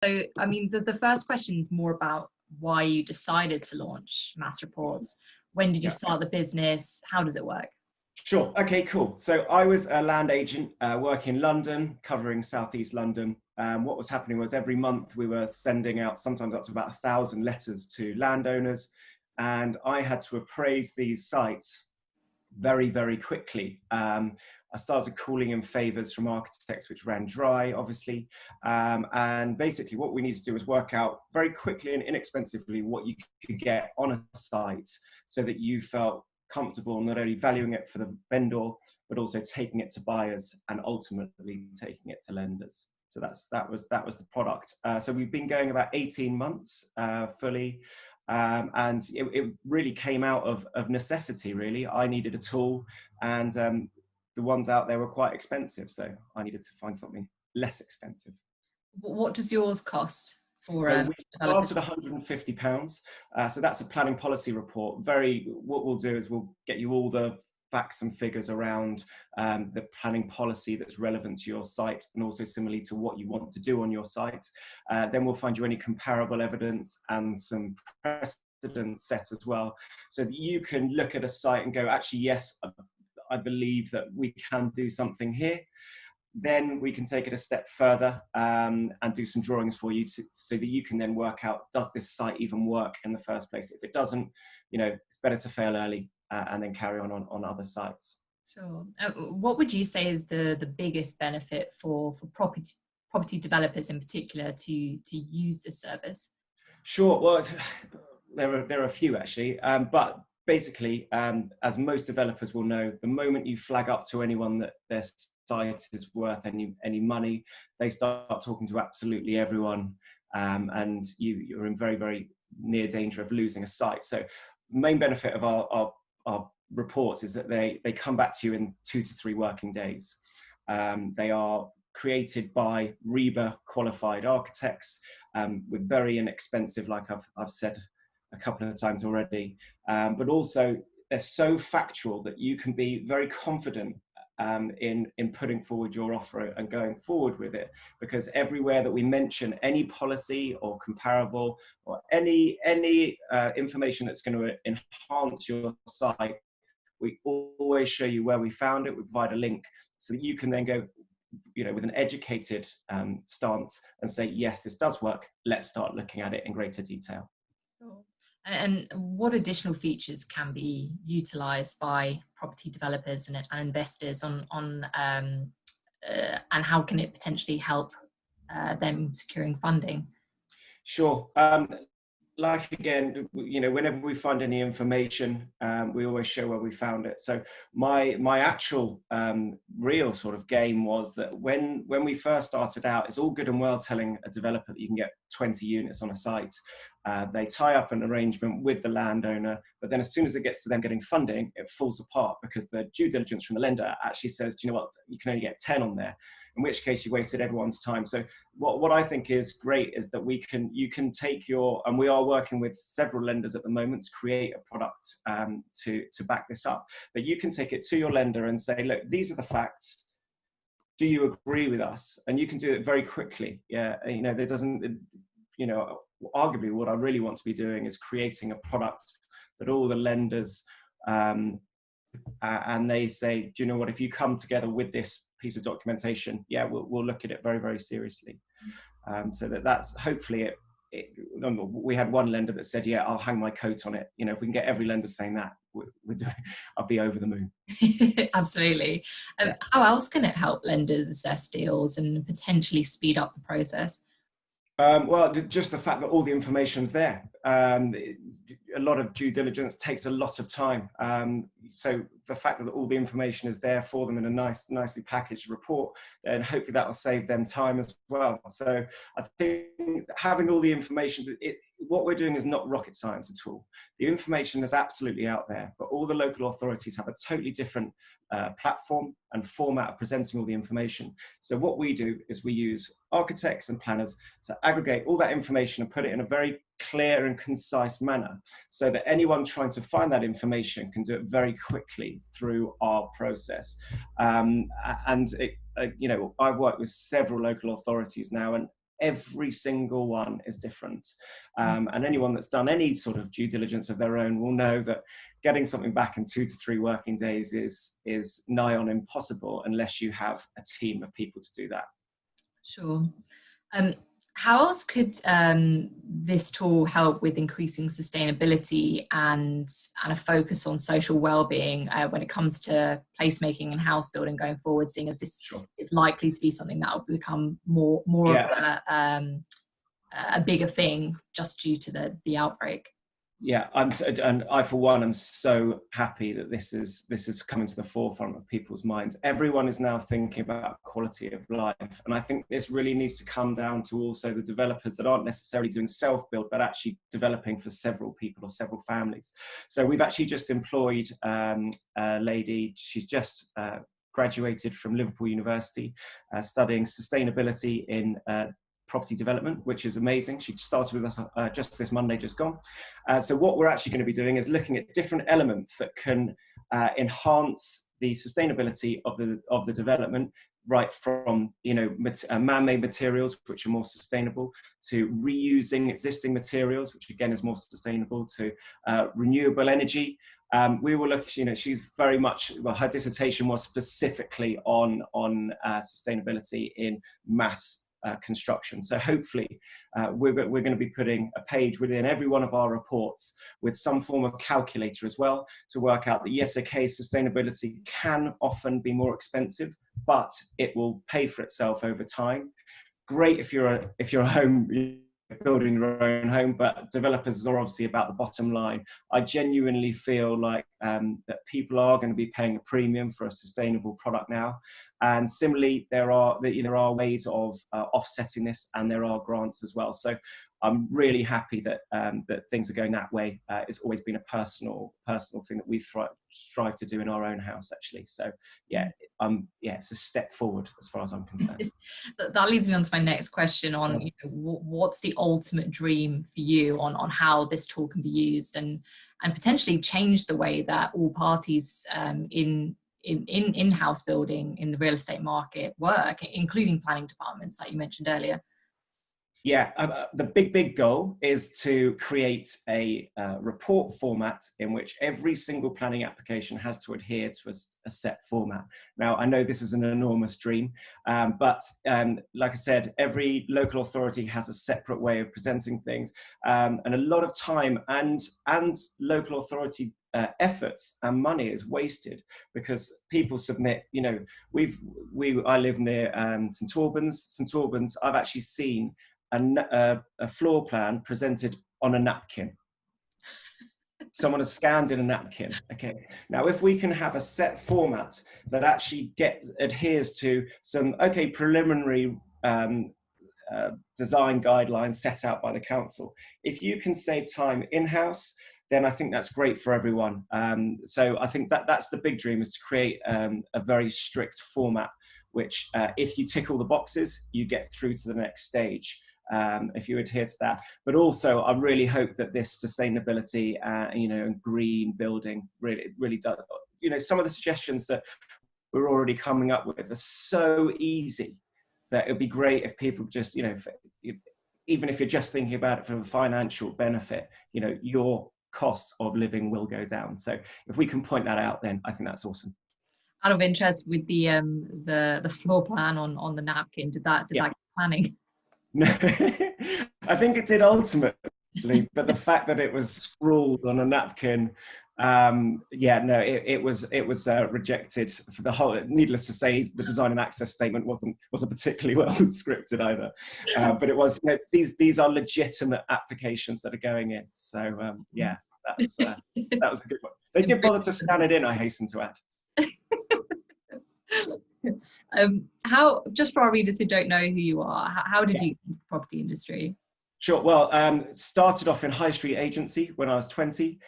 So, I mean, the first question is more about why you decided to launch Mass Reports. When did you Yeah. start the business? How does it work? Sure. Okay, cool. So I was a land agent working in London, covering Southeast London. What was happening was every month we were sending out sometimes up to about 1,000 letters to landowners, and I had to appraise these sites very, very quickly. I started calling in favours from architects, which ran dry, obviously. And basically what we need to do is work out very quickly and inexpensively what you could get on a site so that you felt comfortable not only valuing it for the vendor, but also taking it to buyers and ultimately taking it to lenders. So that was the product. So we've been going about 18 months fully. And it really came out of necessity, really. I needed a tool, and the ones out there were quite expensive, so I needed to find something less expensive. What does yours cost for So we developers? started £150. So that's a planning policy report. What we'll do is we'll get you all the facts and figures around the planning policy that's relevant to your site, and also similarly to what you want to do on your site. Then we'll find you any comparable evidence and some precedent set as well, so that you can look at a site and go, actually, yes, I believe that we can do something here. Then we can take it a step further and do some drawings for you so that you can then work out, does this site even work in the first place? If it doesn't, it's better to fail early and then carry on other sites. Sure. What would you say is the biggest benefit for property developers in particular to use this service? Sure. Well, there are a few actually, but basically, as most developers will know, the moment you flag up to anyone that their site is worth any money, they start talking to absolutely everyone, and you're in very, very near danger of losing a site. So the main benefit of our reports is that they come back to you in 2 to 3 working days. They are created by REBA qualified architects, with very inexpensive, like I've said a couple of times already, but also they're so factual that you can be very confident in putting forward your offer and going forward with it, because everywhere that we mention any policy or comparable or any information that's going to enhance your site, we always show you where we found it. We provide a link so that you can then go, with an educated stance and say, yes, this does work. Let's start looking at it in greater detail. Sure. And what additional features can be utilised by property developers and investors and how can it potentially help them securing funding? Sure. Like again, whenever we find any information, we always show where we found it. So my actual real sort of game was that when we first started out, it's all good and well telling a developer that you can get 20 units on a site. They tie up an arrangement with the landowner, but then as soon as it gets to them getting funding, it falls apart because the due diligence from the lender actually says, do you know what, you can only get 10 on there, in which case you wasted everyone's time. So what I think is great is that you can take and we are working with several lenders at the moment to create a product to back this up, but you can take it to your lender and say, look, these are the facts. Do you agree with us? And you can do it very quickly. Yeah, there doesn't, arguably what I really want to be doing is creating a product that all the lenders and they say, do you know what, if you come together with this piece of documentation, yeah, we'll look at it very, very seriously. So that's hopefully it. We had one lender that said, yeah, I'll hang my coat on it. If we can get every lender saying that, I'll be over the moon. Absolutely. How else can it help lenders assess deals and potentially speed up the process? Well, just the fact that all the information's there. A lot of due diligence takes a lot of time. So the fact that all the information is there for them in a nicely packaged report, then hopefully that will save them time as well. So I think having all the information, what we're doing is not rocket science at all. The information is absolutely out there, but all the local authorities have a totally different platform and format of presenting all the information. So what we do is we use architects and planners to aggregate all that information and put it in a very clear and concise manner, so that anyone trying to find that information can do it very quickly through our process. I've worked with several local authorities now, and every single one is different. And anyone that's done any sort of due diligence of their own will know that getting something back in 2 to 3 working days is nigh on impossible unless you have a team of people to do that. Sure. How else could this tool help with increasing sustainability and a focus on social well-being when it comes to placemaking and house building going forward, seeing as this is likely to be something that will become more of a bigger thing just due to the outbreak? Yeah, and I for one am so happy that this is coming to the forefront of people's minds. Everyone is now thinking about quality of life, and I think this really needs to come down to also the developers that aren't necessarily doing self-build, but actually developing for several people or several families. So we've actually just employed a lady. She's just graduated from Liverpool University, studying sustainability in property development, which is amazing. She started with us just this Monday, just gone. So what we're actually going to be doing is looking at different elements that can enhance the sustainability of the development, right from man-made materials, which are more sustainable, to reusing existing materials, which again is more sustainable, to renewable energy. We will look, she's very much, well, her dissertation was specifically on sustainability in mass construction. So hopefully we're going to be putting a page within every one of our reports with some form of calculator as well to work out that yes, okay, sustainability can often be more expensive, but it will pay for itself over time. Great if you're a home building your own home, but developers are obviously about the bottom line. I genuinely feel like that people are going to be paying a premium for a sustainable product now, and similarly there are ways of offsetting this, and there are grants as well. So I'm really happy that that things are going that way. It's always been a personal thing that we strive to do in our own house, actually. So yeah, it's a step forward as far as I'm concerned. That leads me on to my next question on what's the ultimate dream for you on how this tool can be used and potentially change the way that all parties in house building in the real estate market work, including planning departments, like you mentioned earlier. Yeah, the big goal is to create a report format in which every single planning application has to adhere to a set format. Now, I know this is an enormous dream, but like I said, every local authority has a separate way of presenting things, and a lot of time and local authority efforts and money is wasted because people submit. I live near St Albans. I've actually seen a floor plan presented on a napkin. Someone has scanned in a napkin. Okay. Now, if we can have a set format that actually adheres to some preliminary design guidelines set out by the council, if you can save time in-house, then I think that's great for everyone. So I think that's the big dream, is to create a very strict format, which if you tick all the boxes, you get through to the next stage. If you adhere to that. But also, I really hope that this sustainability, and green building really does. Some of the suggestions that we're already coming up with are so easy that it'd be great if people just, even if you're just thinking about it for the financial benefit, your costs of living will go down. So if we can point that out, then I think that's awesome. Out of interest, with the floor plan on the napkin, did that get planning? No, I think it did ultimately, but the fact that it was scrawled on a napkin, it was rejected for the whole. Needless to say, the design and access statement wasn't particularly well scripted either, but it was. These are legitimate applications that are going in. So that was a good one. They did bother to scan it in, I hasten to add. How, just for our readers who don't know who you are, how did you get into the property industry? Sure. Well, started off in high street agency when I was 20.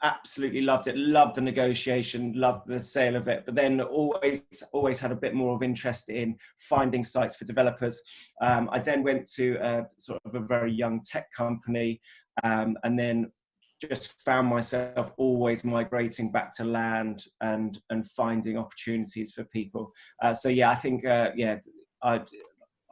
Absolutely loved it. Loved the negotiation. Loved the sale of it. But then always had a bit more of interest in finding sites for developers. I then went to sort of a very young tech company, and then just found myself always migrating back to land and finding opportunities for people. I think I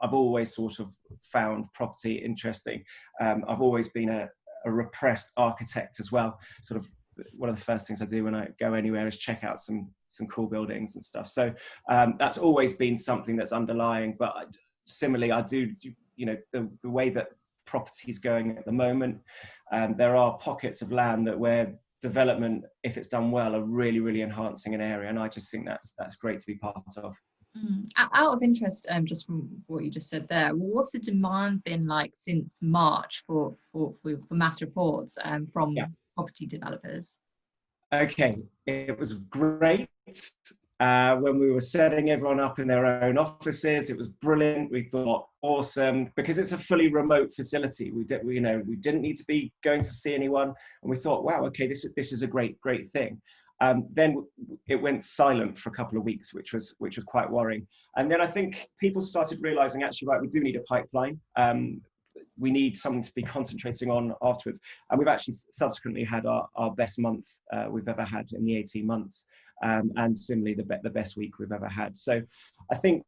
I've always sort of found property interesting. I've always been a repressed architect as well. Sort of one of the first things I do when I go anywhere is check out some cool buildings and stuff. So that's always been something that's underlying. But similarly, I do, you know, the way that property is going at the moment, there are pockets of land that where development, if it's done well, are really, really enhancing an area, and I just think that's great to be part of. Out of interest, just from what you just said there, what's the demand been like since March for mass reports from property developers? Okay, it was great when we were setting everyone up in their own offices. It was brilliant. We thought awesome because it's a fully remote facility. We didn't need to be going to see anyone, and we thought, wow, okay, this is a great thing. Then it went silent for a couple of weeks, which was quite worrying. And then I think people started realizing, actually, right, we do need a pipeline. We need something to be concentrating on afterwards. And we've actually subsequently had our best month we've ever had in the 18 months. And similarly, the best week we've ever had. So I think,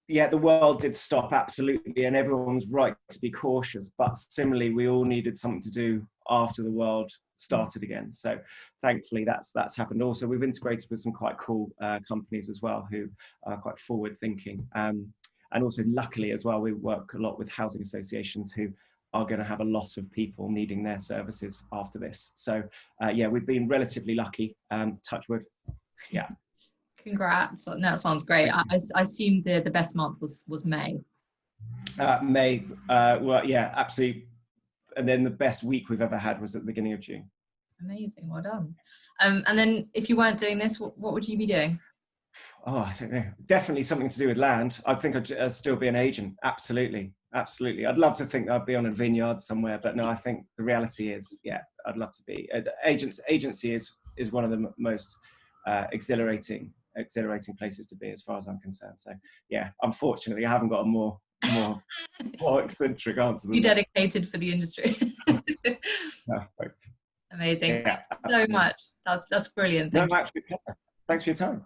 yeah, the world did stop, absolutely, and everyone was right to be cautious. But similarly, we all needed something to do after the world started again. So thankfully, that's happened. Also, we've integrated with some quite cool companies as well who are quite forward thinking. And also, luckily as well, we work a lot with housing associations who are going to have a lot of people needing their services after this. So yeah, we've been relatively lucky, touch wood. Yeah. Congrats. No, it sounds great. I assume the best month was May. May, well, yeah, absolutely. And then the best week we've ever had was at the beginning of June. Amazing, well done. And then if you weren't doing this, what would you be doing? Oh, I don't know. Definitely something to do with land. I think I'd still be an agent. Absolutely. Absolutely. I'd love to think I'd be on a vineyard somewhere, but no, I think the reality is, yeah, I'd love to be. Agency is one of the most exhilarating places to be as far as I'm concerned. So yeah, unfortunately, I haven't got a more eccentric answer than You that. dedicated for the industry. Perfect. Amazing. Yeah, Thank you so much. That's brilliant. No, actually, thanks for your time.